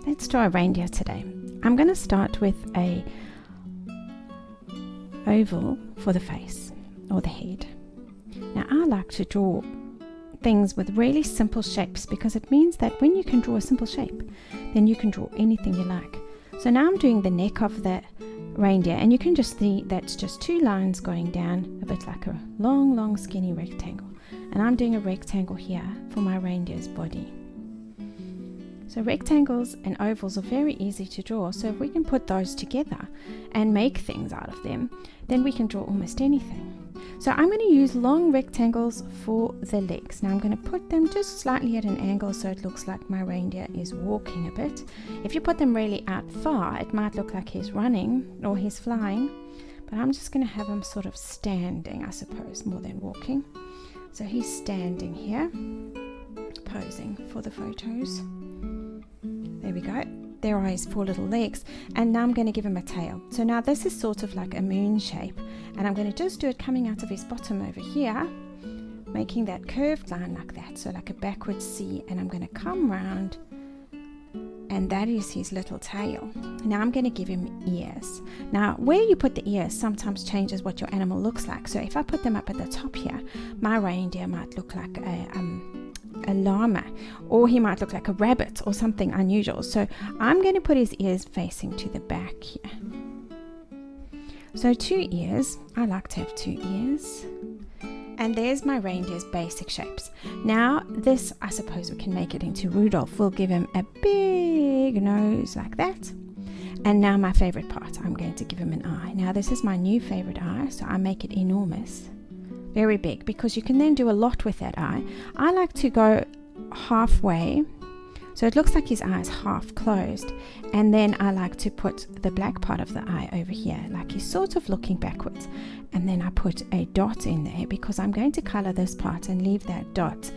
Let's draw a reindeer today. I'm going to start with a oval for the face or the head. Now I like to draw things with really simple shapes because it means that when you can draw a simple shape, then you can draw anything you like. So now I'm doing the neck of the reindeer, and you can just see that's just two lines going down, a bit like a long skinny rectangle. And I'm doing a rectangle here for my reindeer's body. So rectangles and ovals are very easy to draw, so if we can put those together and make things out of them, then we can draw almost anything. So I'm going to use long rectangles for the legs. Now I'm going to put them just slightly at an angle so it looks like my reindeer is walking a bit. If you put them really out far, it might look like he's running or he's flying, but I'm just going to have him sort of standing, I suppose, more than walking. So he's standing here, posing for the photos. There we go. There are his four little legs, and now I'm going to give him a tail. So now this is sort of like a moon shape, and I'm going to just do it coming out of his bottom over here, making that curved line like that, so like a backwards C, and I'm going to come round, and that is his little tail. Now I'm going to give him ears. Now where you put the ears sometimes changes what your animal looks like. So if I put them up at the top here, my reindeer might look like a llama, or he might look like a rabbit or something unusual. So I'm going to put his ears facing to the back here. So 2 ears, I like to have 2 ears, and there's my reindeer's basic shapes. Now this, I suppose we can make it into Rudolph. We'll give him a big nose like that. And now my favorite part, I'm going to give him an eye. Now this is my new favorite eye, so I make it enormous, very big, because you can then do a lot with that eye. I like to go halfway, so it looks like his eye is half closed, and then I like to put the black part of the eye over here, like he's sort of looking backwards, and then I put a dot in there because I'm going to color this part and leave that dot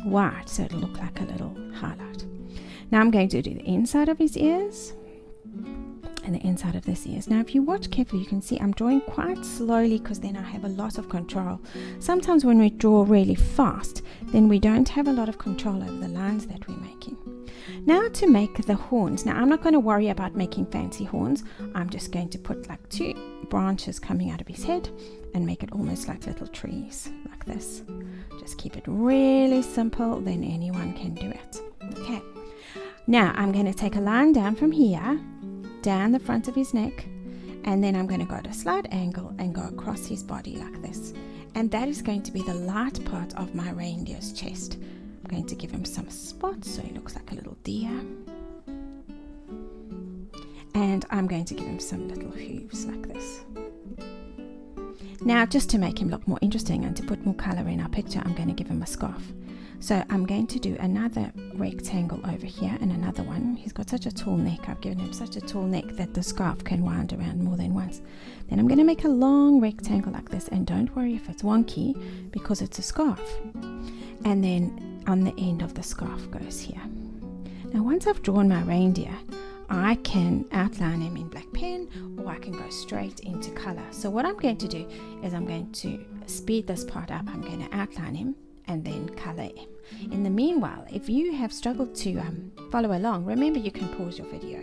white, so it'll look like a little highlight. Now I'm going to do the inside of his ears and the inside of this ears. Now if you watch carefully, you can see I'm drawing quite slowly because then I have a lot of control. Sometimes when we draw really fast, then we don't have a lot of control over the lines that we're making. Now to make the horns. Now I'm not going to worry about making fancy horns. I'm just going to put like 2 branches coming out of his head and make it almost like little trees, like this. Just keep it really simple, then anyone can do it. Okay. Now I'm going to take a line down from here, down the front of his neck, and then I'm going to go at a slight angle and go across his body like this, and that is going to be the light part of my reindeer's chest. I'm going to give him some spots so he looks like a little deer, and I'm going to give him some little hooves like this. Now just to make him look more interesting and to put more color in our picture, I'm going to give him a scarf. So I'm going to do another rectangle over here and another one. He's got such a tall neck. I've given him such a tall neck that the scarf can wind around more than once. Then I'm going to make a long rectangle like this, and don't worry if it's wonky because it's a scarf. And then on the end of the scarf goes here. Now once I've drawn my reindeer, I can outline him in black pen, or I can go straight into color. So what I'm going to do is I'm going to speed this part up. I'm going to outline him and then color him. In the meanwhile, if you have struggled to follow along, remember you can pause your video.